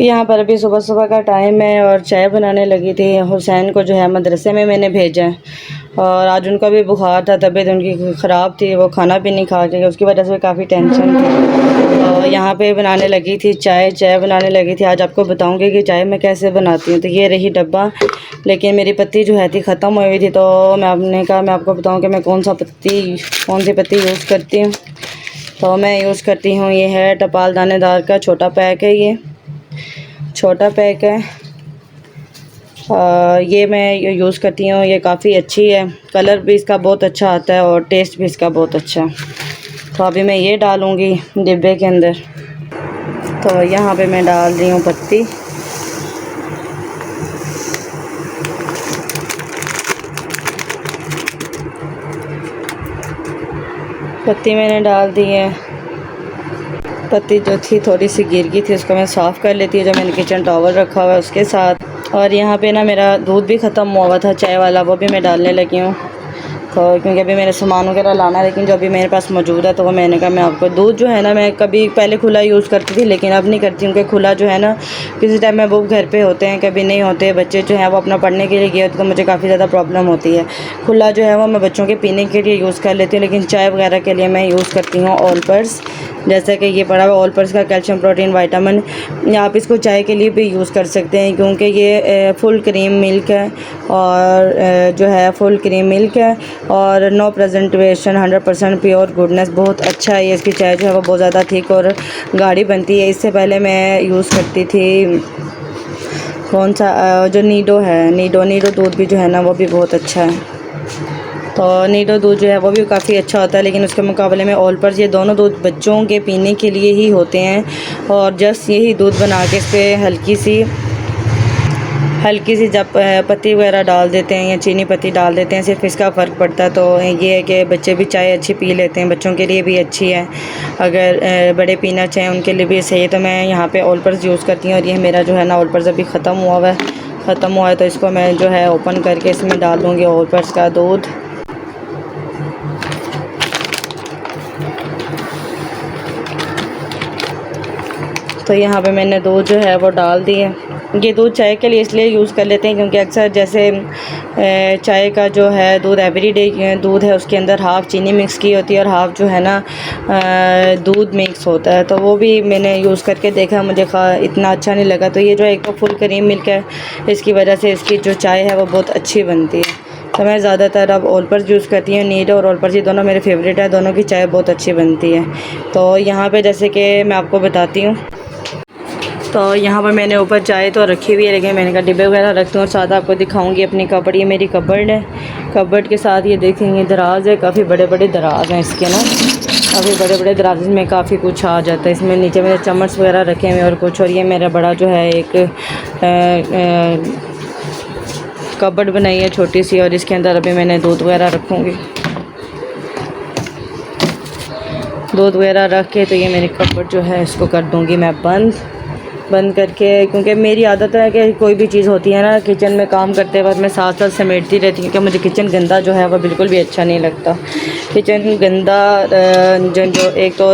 यहाँ पर अभी सुबह सुबह का टाइम है और चाय बनाने लगी थी। हुसैन को जो है मदरसे में मैंने भेजा है और आज उनका भी बुखार था, तबीयत उनकी ख़राब थी, वो खाना भी नहीं खा रही, उसकी वजह से काफ़ी टेंशन थी। और यहाँ पे बनाने लगी थी चाय बनाने लगी थी। आज आपको बताऊँगी कि चाय मैं कैसे बनाती हूँ। तो ये रही डब्बा, लेकिन मेरी पत्ती जो है थी ख़त्म हुई हुई थी, तो मैंने कहा मैं आपको बताऊँ कि मैं कौन सी पत्ती यूज़ करती हूँ। तो मैं यूज़ करती हूँ, ये है टपाल दानेदार का छोटा पैक है, ये छोटा पैक है। ये मैं यूज़ करती हूँ, ये काफ़ी अच्छी है, कलर भी इसका बहुत अच्छा आता है और टेस्ट भी इसका बहुत अच्छा है। तो अभी मैं ये डालूँगी डिब्बे के अंदर। तो यहाँ पे मैं डाल रही हूँ पत्ती। पत्ती मैंने डाल दी है। पत्ती जो थी थोड़ी सी गिर गई थी, उसको मैं साफ़ कर लेती हूँ, जो मैंने किचन टॉवल रखा हुआ है उसके साथ। और यहाँ पे ना मेरा दूध भी ख़त्म हुआ था चाय वाला, वो भी मैं डालने लगी हूँ। तो क्योंकि अभी मेरे सामान वगैरह लाना है, लेकिन जो अभी मेरे पास मौजूद है, तो वो मैंने कहा मैं आपको दूध जो है ना, मैं कभी पहले खुला यूज़ करती थी, लेकिन अब नहीं करती हूँ। क्योंकि खुला जो है ना, किसी टाइम में वो घर पे होते हैं, कभी नहीं होते, बच्चे जो हैं वो अपना पढ़ने के लिए गए होते, तो मुझे काफ़ी ज़्यादा प्रॉब्लम होती है। खुला जो है वो मैं बच्चों के पीने के लिए यूज़ कर लेती हूँ, लेकिन चाय वगैरह के लिए मैं यूज़ करती हूँ ऑलपर्स। जैसे कि ये पड़ा हुआ ऑलपर्स का कैल्शियम प्रोटीन विटामिन, आप इसको चाय के लिए भी यूज़ कर सकते हैं, क्योंकि ये फुल क्रीम मिल्क है और जो है फुल क्रीम मिल्क है और नो प्रेजेंटेशन, 100% प्योर गुडनेस, बहुत अच्छा है। ये इसकी चाय जो है वो बहुत ज़्यादा थिक और गाढ़ी बनती है। इससे पहले मैं यूज़ करती थी कौन सा जो नीडो है, नीडो दूध भी जो है ना वो भी बहुत अच्छा है। तो नीडो दूध जो है वो भी काफ़ी अच्छा होता है, लेकिन उसके मुकाबले में ऑलपर्स, ये दोनों दूध बच्चों के पीने के लिए ही होते हैं। और जस्ट यही दूध बना के इस पर हल्की सी जब पत्ती वगैरह डाल देते हैं या चीनी पत्ती डाल देते हैं, सिर्फ इसका फ़र्क पड़ता है। तो ये है कि बच्चे भी चाय अच्छी पी लेते हैं, बच्चों के लिए भी अच्छी है। अगर बड़े पीना चाहें उनके लिए भी सही है। तो मैं यहाँ पे ऑलपर्स यूज़ करती हूँ और ये मेरा जो है ना ऑलपर्स अभी ख़त्म हुआ है, तो इसको मैं जो है ओपन करके इसमें डाल दूँगी ऑलपर्स का दूध। तो यहाँ पे मैंने दूध जो है वो डाल दिए। ये दूध चाय के लिए इसलिए यूज़ कर लेते हैं क्योंकि अक्सर जैसे चाय का जो है दूध एवरीडे दूध है, उसके अंदर हाफ़ चीनी मिक्स की होती है और हाफ़ जो है ना दूध मिक्स होता है। तो वो भी मैंने यूज़ करके देखा, मुझे इतना अच्छा नहीं लगा। तो ये जो एक तो फुल क्रीम मिल्क है, इसकी वजह से इसकी जो चाय है वो बहुत अच्छी बनती है। तो मैं ज़्यादातर अब ऑलपर्स यूज़ करती हूँ। नीडो और ऑलपर्स ये दोनों मेरे फेवरेट है, दोनों की चाय बहुत अच्छी बनती है। तो यहाँ पे जैसे कि मैं आपको बताती हूँ, तो यहाँ पर मैंने ऊपर चाय तो रखी हुई है, लेकिन मैंने कहा डिब्बे वगैरह रखती हूँ और साथ आपको दिखाऊंगी अपनी कबर्ड। ये मेरी कबर्ड है, कबर्ड के साथ ये देखेंगे दराज है, काफ़ी बड़े बड़े दराज हैं इसके ना, काफ़ी बड़े बड़े दराज में काफ़ी कुछ आ जाता है। इसमें नीचे मेरे चम्मच वगैरह रखे हुए और कुछ, और ये मेरा बड़ा जो है एक कबर्ड बनाई है छोटी सी, और इसके अंदर अभी मैंने दूध वगैरह रखूँगी। दूध वगैरह रख के तो ये मेरी कबर्ड जो है इसको कर दूँगी मैं बंद करके, क्योंकि मेरी आदत है कि कोई भी चीज़ होती है ना किचन में काम करते वक्त मैं साथ साथ समेटती रहती हूँ, क्योंकि मुझे किचन गंदा जो है वो बिल्कुल भी अच्छा नहीं लगता। किचन गंदा जो एक तो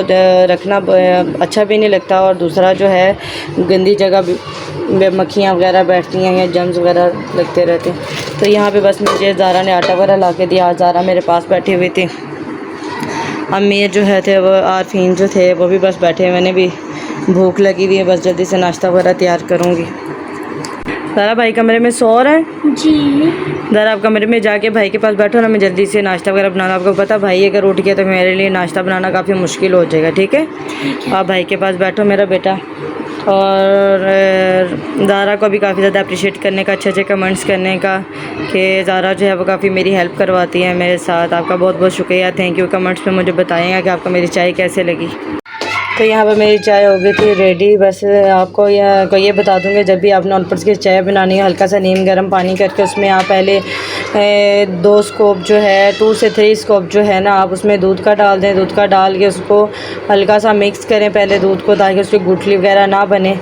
रखना अच्छा भी नहीं लगता, और दूसरा जो है गंदी जगह मक्खियाँ वगैरह बैठती हैं या जम्स वगैरह लगते रहते हैं। तो यहाँ पे बस मुझे ज़ारा ने आटा वगैरह ला के दिया। आज ज़ारा मेरे पास बैठी हुई थी, अमीर जो है थे वो आरफीन जो थे वो भी बस बैठे, मैंने भी भूख लगी हुई है, बस जल्दी से नाश्ता वगैरह तैयार करूँगी। ज़रा भाई कमरे में सो रहा है जी, ज़रा आप कमरे में जाके भाई के पास बैठो ना, मैं जल्दी से नाश्ता वगैरह बनाना। आपको पता भाई अगर उठ गया तो मेरे लिए नाश्ता बनाना काफ़ी मुश्किल हो जाएगा। ठीक है, आप भाई के पास बैठो मेरा बेटा। और ज़ारा को भी काफ़ी ज़्यादा अप्रिशिएट करने का, अच्छे अच्छे कमेंट्स करने का, कि ज़ारा जो है वो काफ़ी मेरी हेल्प करवाती है मेरे साथ। आपका बहुत बहुत शुक्रिया, थैंक यू। कमेंट्स में मुझे बताइएगा कि आपको मेरी चाय कैसे लगी। तो यहाँ पर मेरी चाय हो गई थी रेडी। बस आपको ये बता दूँगी, जब भी आपने ऑलपर्स की चाय बनानी है, हल्का सा नीम गर्म पानी करके उसमें आप पहले 2 स्कूप जो है 2 से 3 स्कूप जो है ना आप उसमें दूध का डाल दें। दूध का डाल के उसको हल्का सा मिक्स करें पहले दूध को, ताकि उसकी गुठली वगैरह ना बने।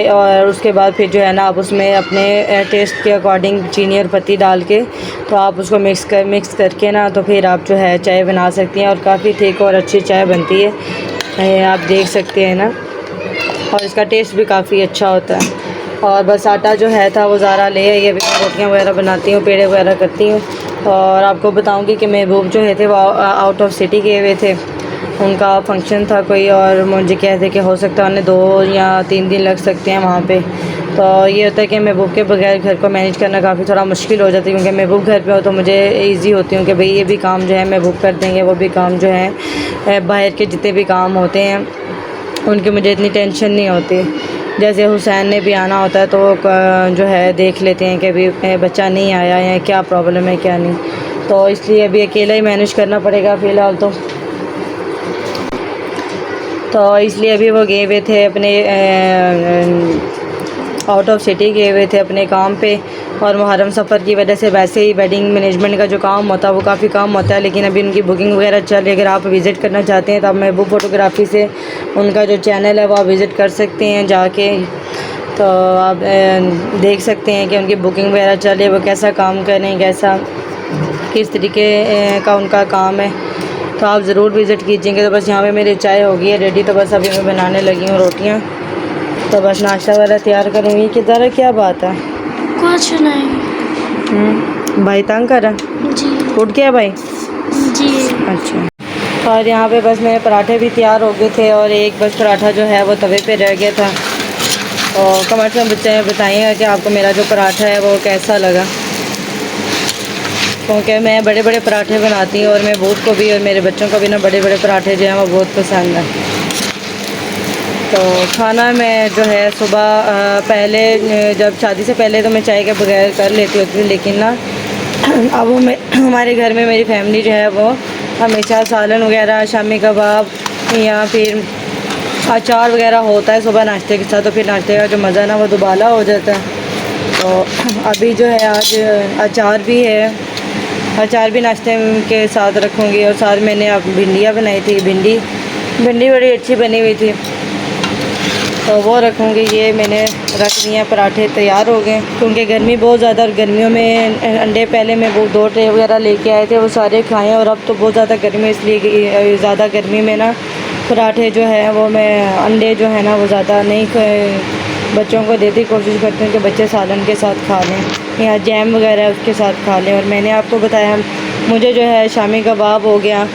और उसके बाद फिर जो है ना आप उसमें अपने टेस्ट के अकॉर्डिंग चीनी और पत्ती डाल के तो आप उसको मिक्स करके ना तो फिर आप जो है चाय बना सकती हैं, और काफ़ी थिक और अच्छी चाय बनती है। आप देख सकते हैं ना, और इसका टेस्ट भी काफ़ी अच्छा होता है। और बस आटा जो है था वो ज़ारा ले आई, अभी मैं रोटियाँ वगैरह बनाती हूँ, पेड़े वगैरह करती हूँ। और आपको बताऊँगी कि महबूब जो है थे वो आउट ऑफ सिटी गए हुए थे, उनका फंक्शन था कोई, और मुझे कहते कि हो सकता है उन्हें 2 या 3 दिन लग सकते हैं वहाँ पे। तो ये होता है कि महबूब के बगैर घर को मैनेज करना काफ़ी थोड़ा मुश्किल हो जाता है, क्योंकि महबूब घर पे हो तो मुझे इजी होती हूँ कि भाई ये भी काम जो है महबूब कर देंगे, वो भी काम जो है बाहर के जितने भी काम होते हैं उनकी मुझे इतनी टेंशन नहीं होती। जैसे हुसैन ने भी आना होता है तो जो है देख लेते हैं कि अभी बच्चा नहीं आया है, क्या प्रॉब्लम है क्या नहीं, तो इसलिए अभी अकेला ही मैनेज करना पड़ेगा फ़िलहाल तो इसलिए अभी वो गए हुए थे अपने आउट ऑफ सिटी गए हुए थे अपने काम पे। और मुहर्रम सफ़र की वजह से वैसे ही वेडिंग मैनेजमेंट का जो काम होता है वो काफ़ी काम होता है, लेकिन अभी उनकी बुकिंग वगैरह चल रही है। अगर आप विज़िट करना चाहते हैं तो आप महबूब फ़ोटोग्राफ़ी से उनका जो चैनल है वो आप विज़िट कर सकते हैं जाके, तो आप देख सकते हैं कि उनकी बुकिंग वगैरह चल रही है, वो कैसा काम कर रहे हैं, कैसा किस तरीके का उनका काम है, तो आप ज़रूर विज़िट कीजिएंगे। तो बस यहाँ पे मेरी चाय हो गई है रेडी, तो बस अभी मैं बनाने लगी हूँ रोटियाँ, तो बस नाश्ता वगैरह तैयार करूँगी। कि ज़रा क्या बात है? कुछ नहीं। भाई तंग कर रहा? जी उठ गया भाई? जी। अच्छा। और यहाँ पे बस मेरे पराठे भी तैयार हो गए थे, और एक बस पराठा जो है वो तवे पे रह गया था। और कमेंट्स में बच्चे बताइएगा कि आपको मेरा जो पराठा है वो कैसा लगा, क्योंकि मैं बड़े बड़े पराठे बनाती हूँ और मैं बहुत को भी और मेरे बच्चों को भी ना बड़े बड़े पराठे जो हैं वो बहुत पसंद है। तो खाना मैं जो है सुबह पहले जब शादी से पहले तो मैं चाय के बगैर कर लेती होती थी, लेकिन ना अब हमारे घर में मेरी फैमिली जो है वो हमेशा सालन वगैरह, शामी कबाब या फिर अचार वगैरह होता है सुबह नाश्ते के साथ, तो फिर नाश्ते का जो मज़ा ना वो दुबाला हो जाता है। तो अभी जो है आज अचार भी है, अचार भी नाश्ते के साथ रखूँगी। और साथ मैंने अब भिंडियाँ बनाई थी, भिंडी बड़ी अच्छी बनी हुई थी तो वो रखूँगी। ये मैंने रख दिए, पराठे तैयार हो गए, क्योंकि गर्मी बहुत ज़्यादा, और गर्मियों में अंडे पहले मैं वो 2 ट्रे वगैरह लेके आए थे, वो सारे खाएँ। और अब तो बहुत ज़्यादा गर्मी, इसलिए ज़्यादा गर्मी में ना पराठे जो है वो मैं अंडे जो है ना वो ज़्यादा नहीं बच्चों को देती, कोशिश करती हूँ कि बच्चे सालन के साथ खा लें या जैम वगैरह उसके साथ खा लें। और मैंने आपको बताया मुझे जो है शामी कबाब हो गया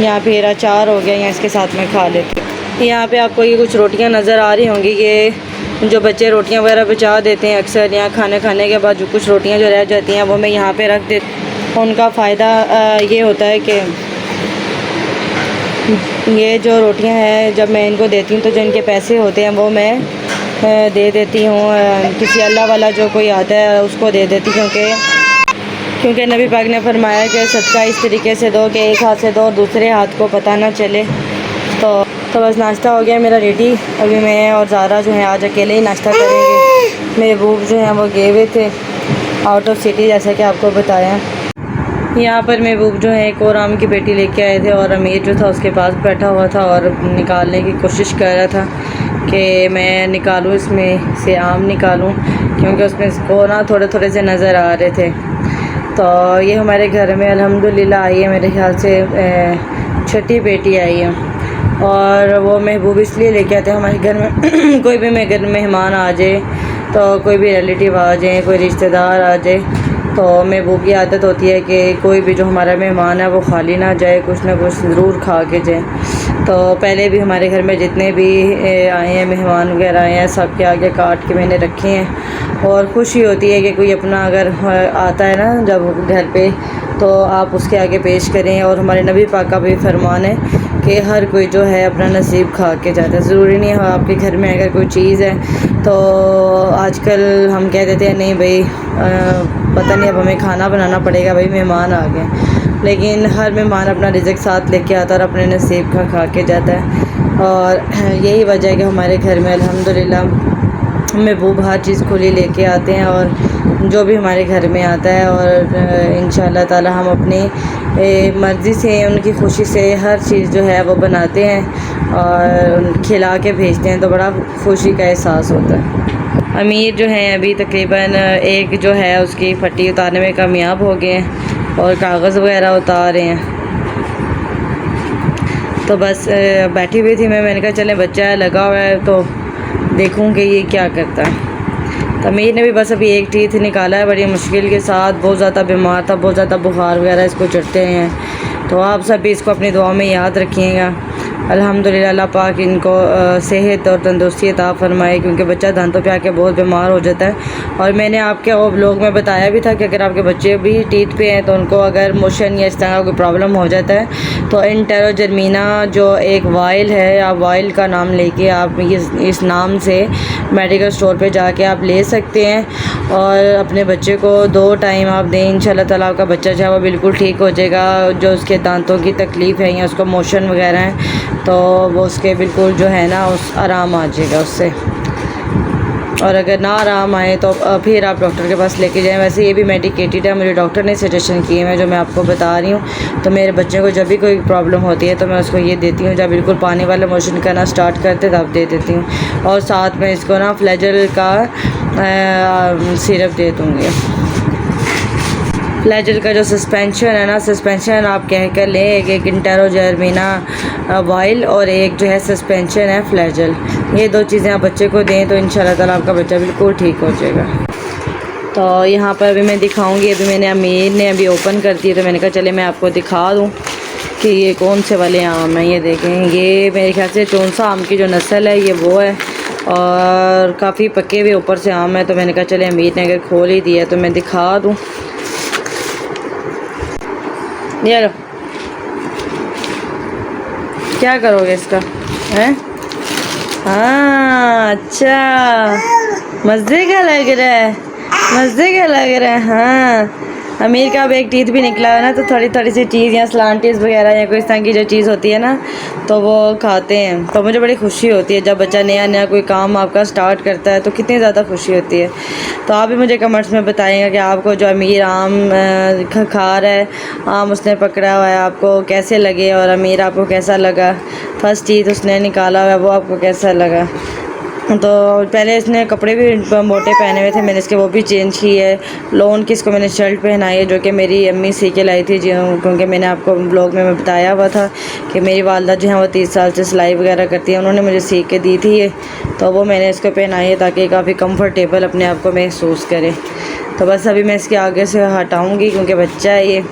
या फिर अचार हो गया या इसके साथ मैं खा लेती हूँ। यहाँ पे आपको ये कुछ रोटियाँ नज़र आ रही होंगी, ये जो बच्चे रोटियाँ वगैरह बचा देते हैं अक्सर, यहाँ खाने के बाद जो कुछ रोटियाँ जो रह जाती हैं वो मैं यहाँ पे रख देती। उनका फ़ायदा ये होता है कि ये जो रोटियाँ हैं जब मैं इनको देती हूँ तो जो इनके पैसे होते हैं वो मैं दे देती हूँ, किसी अल्लाह वाला जो कोई आता है उसको दे देती, क्योंकि नबी पाक ने फरमाया कि सदका इस तरीके से दो कि एक हाथ से दो और दूसरे हाथ को पता ना चले। तो बस नाश्ता हो गया मेरा रेडी। अभी मैं और ज़ारा जो है आज अकेले ही नाश्ता करेंगे। महबूब जो हैं वो गए हुए थे आउट ऑफ सिटी, जैसा कि आपको बताया। यहाँ पर महबूब जो है एक और आम की पेटी लेके आए थे, और अमीर जो था उसके पास बैठा हुआ था और निकालने की कोशिश कर रहा था कि मैं निकालूँ, इसमें से आम निकालूँ, क्योंकि उसमें इसको ना थोड़े थोड़े से नज़र आ रहे थे। तो ये हमारे घर में अल्हम्दुलिल्लाह आई है, मेरे ख्याल से 6ठी बेटी आई है। और वो महबूब इसलिए लेके आते हैं हमारे घर में कोई भी मेरे घर मेहमान आ जाए, तो कोई भी रिलेटिव आ जाए, कोई रिश्तेदार आ जाए, तो महबूब की आदत होती है कि कोई भी जो हमारा मेहमान है वो खाली ना जाए, कुछ ना कुछ ज़रूर खा के जाए। तो पहले भी हमारे घर में जितने भी आए हैं मेहमान वगैरह आए हैं, सब के आगे काट के मैंने रखे हैं। और खुशी होती है कि कोई अपना अगर आता है ना जब घर पे, तो आप उसके आगे पेश करें। और हमारे नबी पाक का भी फरमान है कि हर कोई जो है अपना नसीब खा के जाता है। ज़रूरी नहीं है आपके घर में अगर कोई चीज़ है तो आजकल हम कह देते हैं नहीं भाई पता नहीं अब हमें खाना बनाना पड़ेगा, भाई मेहमान आ गए, लेकिन हर मेहमान अपना रिज़्क़ साथ लेके आता है और अपने नसीब का खा के जाता है। और यही वजह है कि हमारे घर में अल्हम्दुलिल्लाह महबूब हर चीज़ खुली लेके आते हैं, और जो भी हमारे घर में आता है, और इंशाअल्लाह ताला हम अपनी मर्ज़ी से, उनकी खुशी से हर चीज़ जो है वो बनाते हैं और खिला के भेजते हैं, तो बड़ा खुशी का एहसास होता है। अमीर जो हैं अभी तकरीबन एक जो है उसकी फट्टी उतारने में कामयाब हो गए हैं और कागज़ वगैरह उतार रहे हैं। तो बस बैठी हुई थी मैंने कहा चलें बच्चा है लगा हुआ है तो देखूँ कि ये क्या करता है। तमीर ने भी बस अभी एक टीथ निकाला है बड़ी मुश्किल के साथ, बहुत ज़्यादा बीमार था, बहुत ज़्यादा बुखार वगैरह इसको चढ़ते हैं। तो आप सब भी इसको अपनी दुआ में याद रखिएगा। अल्हम्दुलिल्लाह अल्लाह पाक इनको सेहत और तंदुरुस्ती अता फ़रमाए, क्योंकि बच्चा दांतों पे आके बहुत बीमार हो जाता है। और मैंने आपके वो ब्लॉग में बताया भी था कि अगर आपके बच्चे भी टीथ पे हैं तो उनको अगर मोशन या इस तरह का कोई प्रॉब्लम हो जाता है तो इंटेरोजर्मिना जो एक वाइल है, आप वाइल का नाम लेके आप इस नाम से मेडिकल स्टोर पे जाके आप ले सकते हैं और अपने बच्चे को 2 टाइम आप दें। इंशाल्लाह ताला आपका बच्चा जो है वो बिल्कुल ठीक हो जाएगा। जो उसके दांतों की तकलीफ़ है या उसको मोशन वगैरह है तो वो उसके बिल्कुल जो है ना उस आराम आ जाएगा उससे। और अगर ना आराम आए तो फिर आप डॉक्टर के पास लेके जाएं। वैसे ये भी मेडिकेटेड है, मुझे डॉक्टर ने सजेशन किए हैं जो मैं आपको बता रही हूँ। तो मेरे बच्चे को जब भी कोई प्रॉब्लम होती है तो मैं उसको ये देती हूँ, जब बिल्कुल पानी वाला मोशन करना स्टार्ट करते तब दे देती हूँ। और साथ में इसको ना फ्लैजल का सिरप दे दूँगी। फ्लैजल का जो सस्पेंशन है ना, सस्पेंशन आप कह कर लें, एक इंटेरोजर्मिना वाइल और एक जो है सस्पेंशन है फ्लैजल। ये 2 चीज़ें आप बच्चे को दें तो इंशाल्लाह ताला आपका बच्चा बिल्कुल ठीक हो जाएगा। तो यहाँ पर अभी मैं दिखाऊंगी, अभी मैंने अमीर ने अभी ओपन कर दी तो मैंने कहा चले मैं आपको दिखा दूँ कि ये कौन से वाले आम हैं। ये देखें, ये मेरे ख्याल से चौंसा आम की जो नस्ल है ये वो है और काफ़ी पके हुए ऊपर से आम है। तो मैंने कहा चले अमीर ने अगर खोल ही दिया तो मैं दिखा दूँ। ये लो, क्या करोगे इसका हैं? हाँ अच्छा, मज़े का लग रहा है, मज़े का लग रहा है। हाँ अमीर का अब एक टीथ भी निकला है ना, तो थोड़ी थोड़ी सी चीज़ या स्लांटीज वगैरह या कोई इस तरह की जो चीज़ होती है ना तो वो खाते हैं। तो मुझे बड़ी खुशी होती है जब बच्चा नया नया कोई काम आपका स्टार्ट करता है तो कितनी ज़्यादा खुशी होती है। तो आप भी मुझे कमेंट्स में बताइएगा कि आपको जो अमीर आम खा रहा है, आम उसने पकड़ा हुआ है, आपको कैसे लगे और अमीर आपको कैसा लगा। फर्स्ट टीथ उसने निकाला हुआ है वो आपको कैसा लगा। तो पहले इसने कपड़े भी मोटे पहने हुए थे, मैंने इसके वो भी चेंज किए है। लोन की इसको मैंने शर्ट पहनाई है जो कि मेरी अम्मी सी के लाई थी, क्योंकि मैंने आपको ब्लॉग में मैं बताया हुआ था कि मेरी वालदा जो है वो 30 साल से सिलाई वगैरह करती है, उन्होंने मुझे सी के दी थी ये। तो वो मैंने इसको पहनाई है ताकि काफ़ी कंफर्टेबल अपने आप को महसूस करे। तो बस अभी मैं इसके आगे से हटाऊँगी क्योंकि बच्चा है ये।